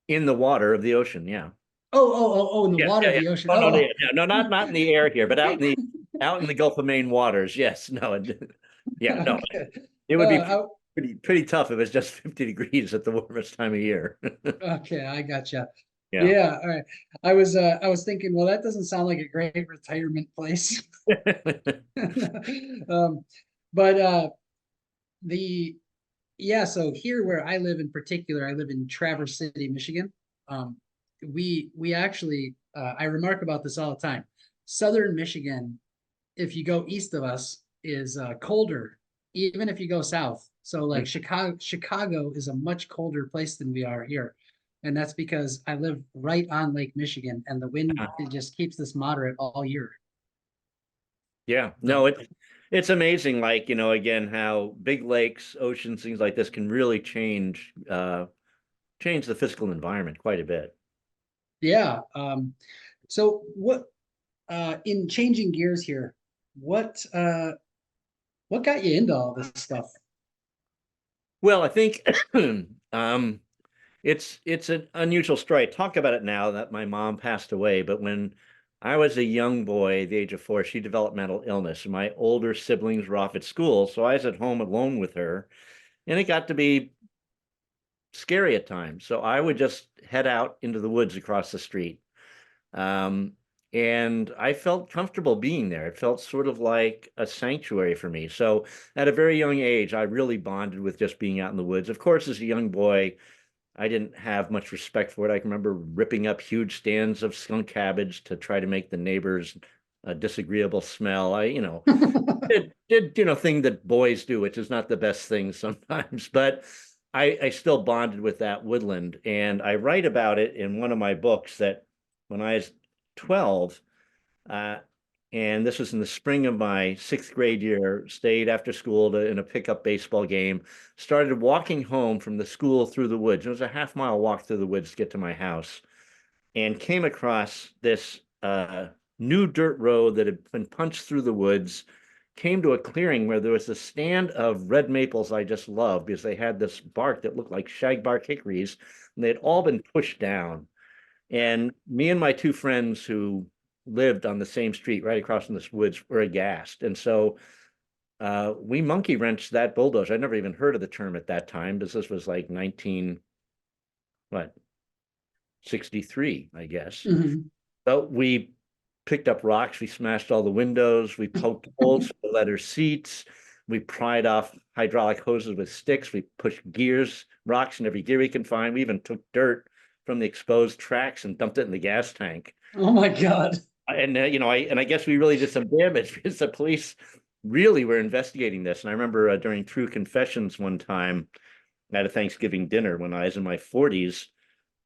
In the water of the ocean, yeah. Oh, in the Yeah, water yeah, of yeah. the ocean. Oh, no, no, Oh, yeah, no, not in the air here, but out in the Gulf of Maine waters. Yes, no, yeah, no. okay. It would be Uh, pretty tough if it's just 50 degrees at the warmest time of year. okay, I gotcha. Yeah. Yeah, all right. I was thinking, well, that doesn't sound like a great retirement place. um, but the yeah, so here where I live in particular, I live in Traverse City, Michigan. Um, we actually I remark about this all the time. Southern Michigan, if you go east of us, is colder, even if you go south. So like Mm. Chicago is a much colder place than we are here. And that's because I live right on Lake Michigan and the wind, it just keeps this moderate all year. Yeah, So no, it's amazing, like, again, how big lakes, oceans, things like this can really change the physical environment quite a bit. yeah. So what in changing gears here, what what got you into all this stuff? Well, I think um it's an unusual story. I talk about it now that my mom passed away, but when I was a young boy, the age of 4, she developed mental illness. My older siblings were off at school, so I was at home alone with her, and it got to be scary at times. So I would just head out into the woods across the street. Um, and I felt comfortable being there. It felt sort of like a sanctuary for me. So at a very young age, I really bonded with just being out in the woods. Of course, as a young boy, I didn't have much respect for it. I can remember ripping up huge stands of skunk cabbage to try to make the neighbors a disagreeable smell. Did thing that boys do, which is not the best thing sometimes, but I still bonded with that woodland. And I write about it in one of my books that when I was 12, uh, and this was in the spring of my 6th grade year, stayed after school in a pickup baseball game, started walking home from the school through the woods. It was a half-mile walk through the woods to get to my house, and came across this new dirt road that had been punched through the woods, came to a clearing where there was a stand of red maples I just loved because they had this bark that looked like shagbark hickories, and they had all been pushed down. And me and my two friends who lived on the same street right across from this woods were aghast. And so we monkey wrenched that bulldozer. I'd never even heard of the term at that time because this was like 19, what, 63, I guess. Mhm. So we picked up rocks, we smashed all the windows, we poked holes for the leather seats, we pried off hydraulic hoses with sticks, we pushed gears, rocks in every gear we can find. We even took dirt from the exposed tracks and dumped it in the gas tank. Oh my God. And I guess we really did some damage because the police really were investigating this. And I remember during True Confessions one time at a Thanksgiving dinner when I was in my 40s,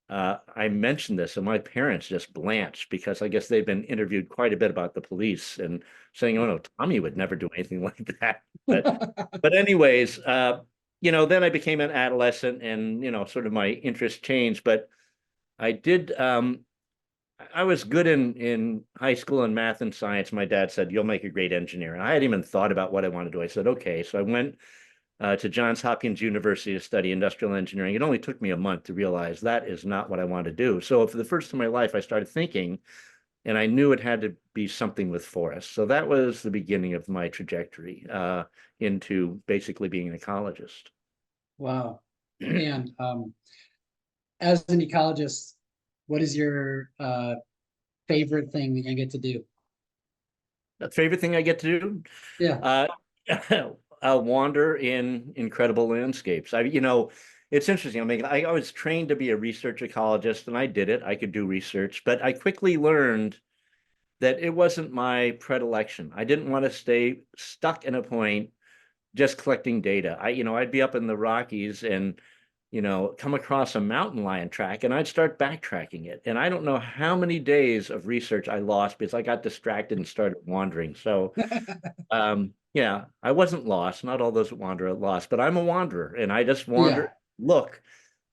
I mentioned this, and my parents just blanched because I guess they've been interviewed quite a bit about the police and saying, "Oh no, Tommy would never do anything like that." But anyways, then I became an adolescent, and sort of my interest changed. But I did. I was good in high school in math and science. My dad said, "You'll make a great engineer." And I hadn't even thought about what I wanted to do. I said, "Okay." So I went to Johns Hopkins University to study industrial engineering. It only took me a month to realize that is not what I want to do. So for the first time in my life, I started thinking, and I knew it had to be something with forests. So that was the beginning of my trajectory into basically being an ecologist. Wow. And as an ecologist, what is your favorite thing that you get to do? The favorite thing I get to do? Yeah. Uh, wander in incredible landscapes. It's interesting. I mean, I was trained to be a research ecologist, and I did it. I could do research, but I quickly learned that it wasn't my predilection. I didn't want to stay stuck in a point just collecting data. I'd be up in the Rockies and, come across a mountain lion track and I'd start backtracking it. And I don't know how many days of research I lost because I got distracted and started wandering. So, yeah, I wasn't lost. Not all those that wander are lost, but I'm a wanderer and I just Yeah. wander, look.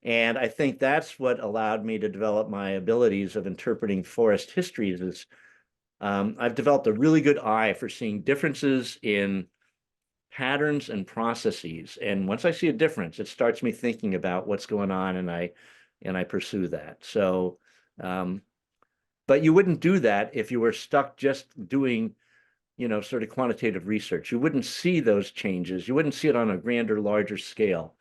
And I think that's what allowed me to develop my abilities of interpreting forest histories is I've developed a really good eye for seeing differences in patterns and processes. And once I see a difference, it starts me thinking about what's going on, and I pursue that. So, um, but you wouldn't do that if you were stuck just doing, sort of quantitative research. You wouldn't see those changes. You wouldn't see it on a grander, larger scale.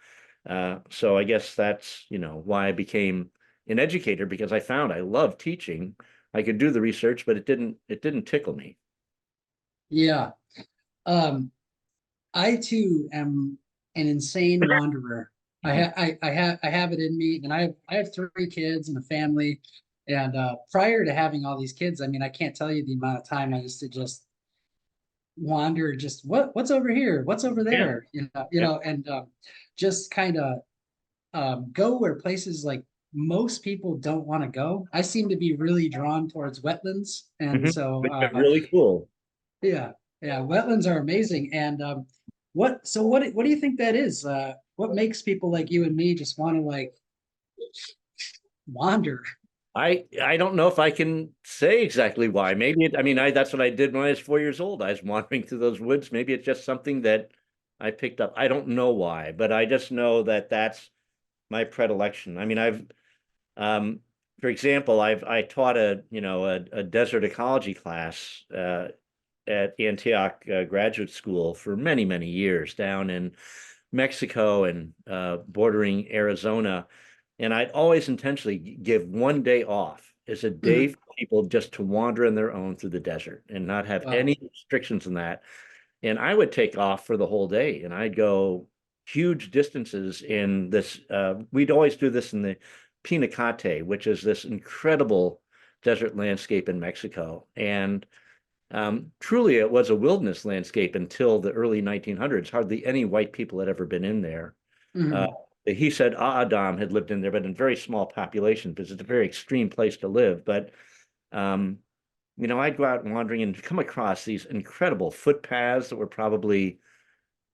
So I guess that's, why I became an educator because I found I loved teaching. I could do the research, but it didn't tickle me. Yeah. Um, I too am an insane wanderer. Mhm. I have it in me, and I have 3 kids and a family. And prior to having all these kids, I mean, I can't tell you the amount of time I used to just wander, just what's over here, what's over Yeah, there, yeah. and just kind of go where places like most people don't want to go. I seem to be really drawn towards wetlands, and so Which are really cool. yeah, yeah, wetlands are amazing. And what do you think that is? What makes people like you and me just want to like wander? I don't know if I can say exactly why. Maybe I mean, that's what I did when I was 4 years old. I was wandering through those woods. Maybe it's just something that I picked up. I don't know why, but I just know that that's my predilection. I mean, um, for example, I taught a desert ecology class at Antioch Graduate School for many, many years down in Mexico and bordering Arizona. And I'd always intentionally give one day off as a day Mhm. for people just to wander on their own through the desert and not have Wow. any restrictions in that. And I would take off for the whole day and I'd go huge distances in this. We'd always do this in the Pinacate, which is this incredible desert landscape in Mexico. And truly, it was a wilderness landscape until the early 1900s. Hardly any white people had ever been in there. Uh, Mhm. he said Adam had lived in there, but in very small populations because it's a very extreme place to live. But um, I'd go out wandering and come across these incredible footpaths that were probably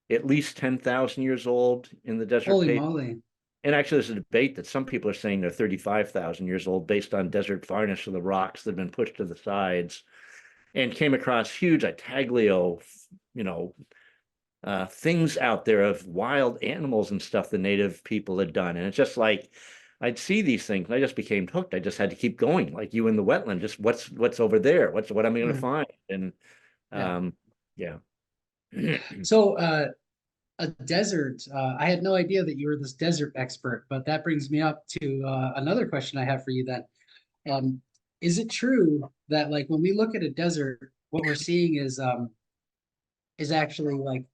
at least 10,000 years old in the desert Holy page. moly. And actually, there's a debate that some people are saying they're 35,000 years old based on desert varnish of the rocks that have been pushed to the sides, and came across huge intaglio, you know, things out there of wild animals and stuff the native people had done. And it's just like I'd see these things and I just became hooked. I just had to keep going, like you in the wetland. Just what's over there? What am I going to Mhm. find? And Yeah. yeah. So a desert. I had no idea that you were this desert expert, but that brings me up to another question I have for you then. Um, is it true that like when we look at a desert, what we're seeing is actually like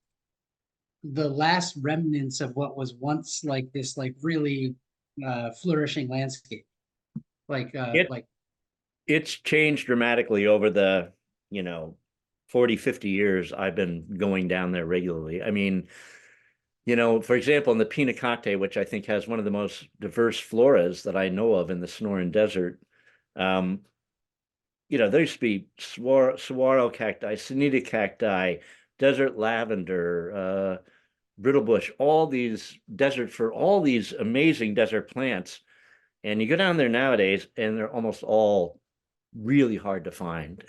the last remnants of what was once like this like really flourishing landscape? it Like it's changed dramatically over the, you know, 40, 50 years I've been going down there regularly. I mean, for example, in the Pinacate, which I think has one of the most diverse floras that I know of in the Sonoran Desert, um, there used to be saguaro cacti, sonita cacti, desert lavender, brittle bush, all these all these amazing desert plants. And you go down there nowadays, and they're almost all really hard to find.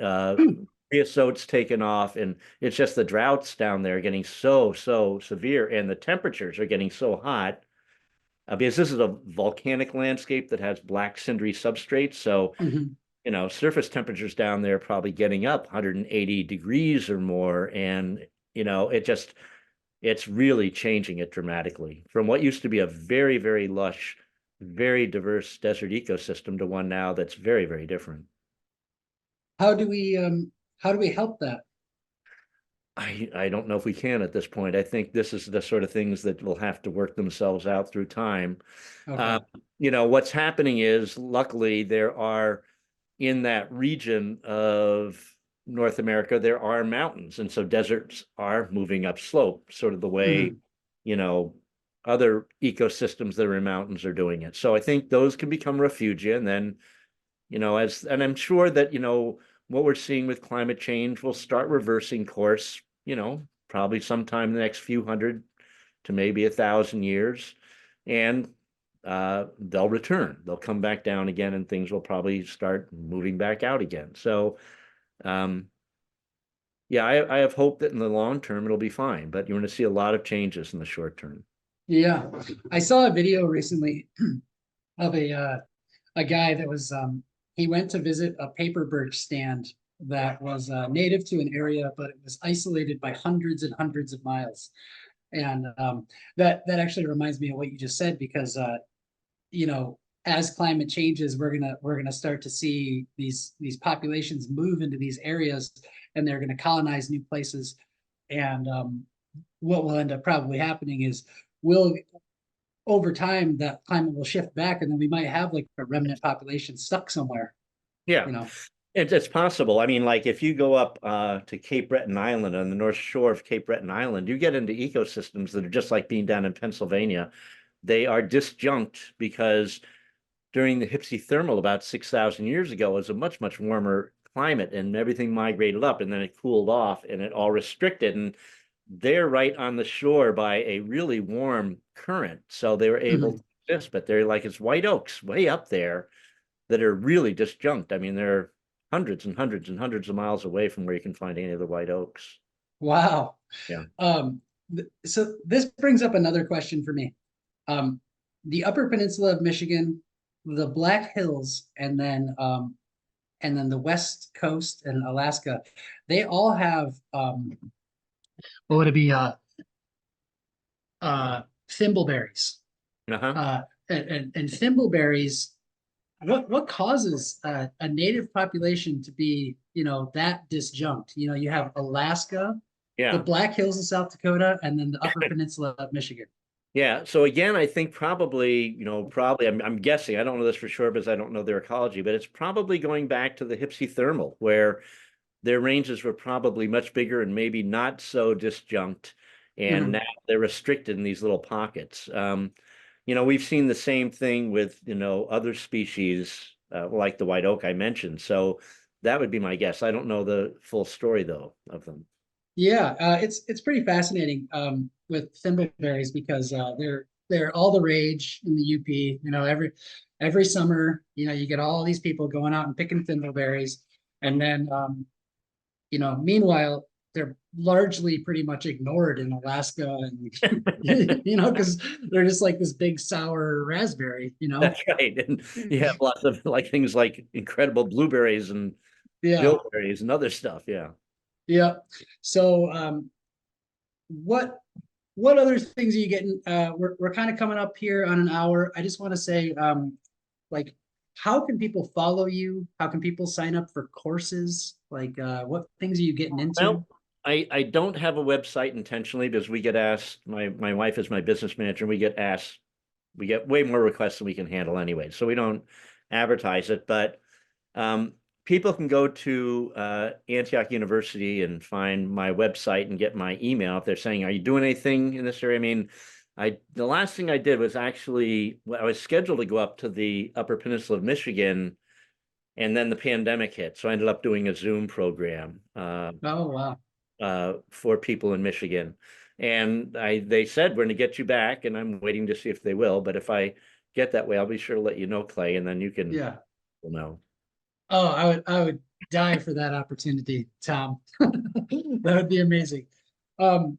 Creosote's taken off, and it's just the droughts down there getting so severe, and the temperatures are getting so hot because this is a volcanic landscape that has black cindery substrates. So, mhm. surface temperatures down there probably getting up 180 degrees or more. And, it's really changing it dramatically from what used to be a very, very lush, very diverse desert ecosystem to one now that's very, very different. How do we help that? I don't know if we can at this point. I think this is the sort of things that will have to work themselves out through time. Uh, Okay. what's happening is, luckily, there are in that region of North America, there are mountains. And so deserts are moving up slope, sort of the way, Mhm. you know, other ecosystems that are in mountains are doing it. So I think those can become refugia. And then, and I'm sure that, what we're seeing with climate change will start reversing course, probably sometime in the next few hundred to maybe 1,000 years. And they'll return. They'll come back down again, and things will probably start moving back out again. So, um, yeah, I have hope that in the long term it'll be fine, but you're going to see a lot of changes in the short term. Yeah. I saw a video recently of a guy that was he went to visit a paper birch stand that was native to an area, but it was isolated by hundreds and hundreds of miles. And that actually reminds me of what you just said, because as climate changes, we're gonna start to see these populations move into these areas, and they're gonna colonize new places. And what will end up probably happening is we'll over time that climate will shift back, and then we might have like a remnant population stuck somewhere, Yeah. you know. It's possible. I mean, like if you go up to Cape Breton Island on the north shore of Cape Breton Island, you get into ecosystems that are just like being down in Pennsylvania. They are disjunct because during the hypsothermal about 6,000 years ago, it was a much, much warmer climate and everything migrated up and then it cooled off and it all restricted. And they're right on the shore by a really warm current. So they were able Mhm. to exist, but they're like it's white oaks way up there that are really disjunct. I mean, they're hundreds and hundreds and hundreds of miles away from where you can find any of the white oaks. Wow. Yeah. So this brings up another question for me. Um, the Upper Peninsula of Michigan, the Black Hills, and then the West Coast and Alaska, they all have what would it be? Thimbleberries. Uh-huh. And thimbleberries. What causes a native population to be, that disjunct? You have Alaska, the Yeah. Black Hills of South Dakota, and then the Upper Peninsula of Michigan. Yeah. So again, I think probably, probably I'm guessing, I don't know this for sure because I don't know their ecology, but it's probably going back to the hypsothermal where their ranges were probably much bigger and maybe not so disjunct. And Mhm. now they're restricted in these little pockets. We've seen the same thing with, other species like the white oak I mentioned. So that would be my guess. I don't know the full story though of them. Yeah, it's pretty fascinating with thimbleberries because they're all the rage in the UP. Every summer, you get all these people going out and picking thimbleberries, and then meanwhile, they're largely pretty much ignored in Alaska, and because they're just like this big sour raspberry. That's right. And you have lots of like things like incredible blueberries and Yeah, bilberries and other stuff. Yeah. yeah. So, what what other things are you getting? We're kind of coming up here on an hour. I just want to say, like, how can people follow you? How can people sign up for courses? Like, what things are you getting into? Well, I don't have a website intentionally because we get asked, my wife is my business manager, and we get asked, we get way more requests than we can handle anyway. So we don't advertise it, but um, people can go to Antioch University and find my website and get my email if they're saying, "Are you doing anything in this area?" I mean, the last thing I did was actually I was scheduled to go up to the Upper Peninsula of Michigan, and then the pandemic hit, so I ended up doing a Zoom program Oh, wow. for people in Michigan. And they said we're going to get you back, and I'm waiting to see if they will. But if I get that way, I'll be sure to let you know, Clay, and then you can Yeah. know. Oh, I would die for that opportunity, Tom. That would be amazing. Um,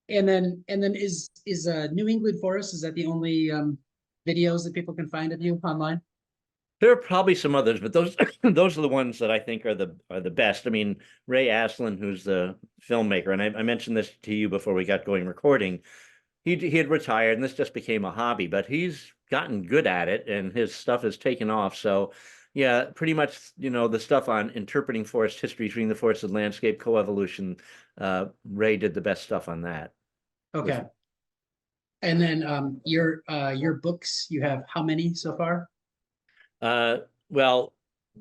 and then is New England Forest, is that the only videos that people can find of you online? There are probably some others, but those those are the ones that I think are the best. I mean, Ray Aslan, who's the filmmaker, and I mentioned this to you before we got going recording. He had retired, and this just became a hobby, but he's gotten good at it, and his stuff has taken off. So, yeah, pretty much, the stuff on interpreting forest history, treating the forested landscape, coevolution. Ray did the best stuff on that. With Okay. And then your books, you have how many so far? uh, well,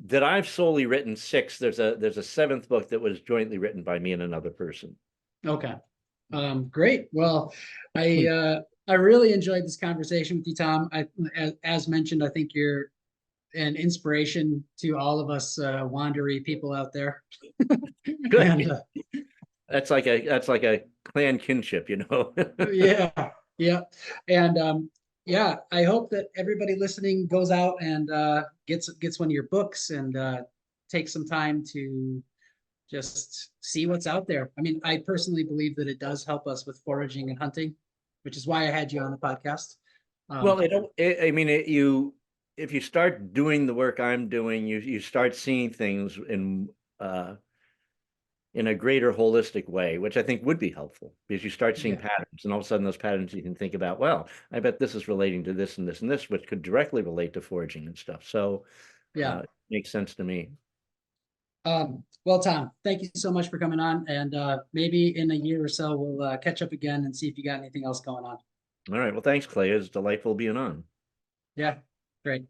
that I've solely written six. There's a seventh book that was jointly written by me and another person. Okay. Great. Well, I really enjoyed this conversation with you, Tom. As mentioned, I think you're an inspiration to all of us wandery people out there. And Good. That's like a clan kinship. yeah, yeah. And yeah, I hope that everybody listening goes out and gets one of your books and takes some time to just see what's out there. I mean, I personally believe that it does help us with foraging and hunting, which is why I had you on the podcast. Well, Um, I mean, if you start doing the work I'm doing, you start seeing things uh, in a greater holistic way, which I think would be helpful because you start seeing yeah, patterns, and all of a sudden those patterns you can think about, well, I bet this is relating to this and this and this, which could directly relate to foraging and stuff. So, yeah. it makes sense to me. Well, Tom, thank you so much for coming on, and maybe in a year or so we'll catch up again and see if you got anything else going on. All right. Well, thanks, Clay. It's delightful being on. Yeah, great.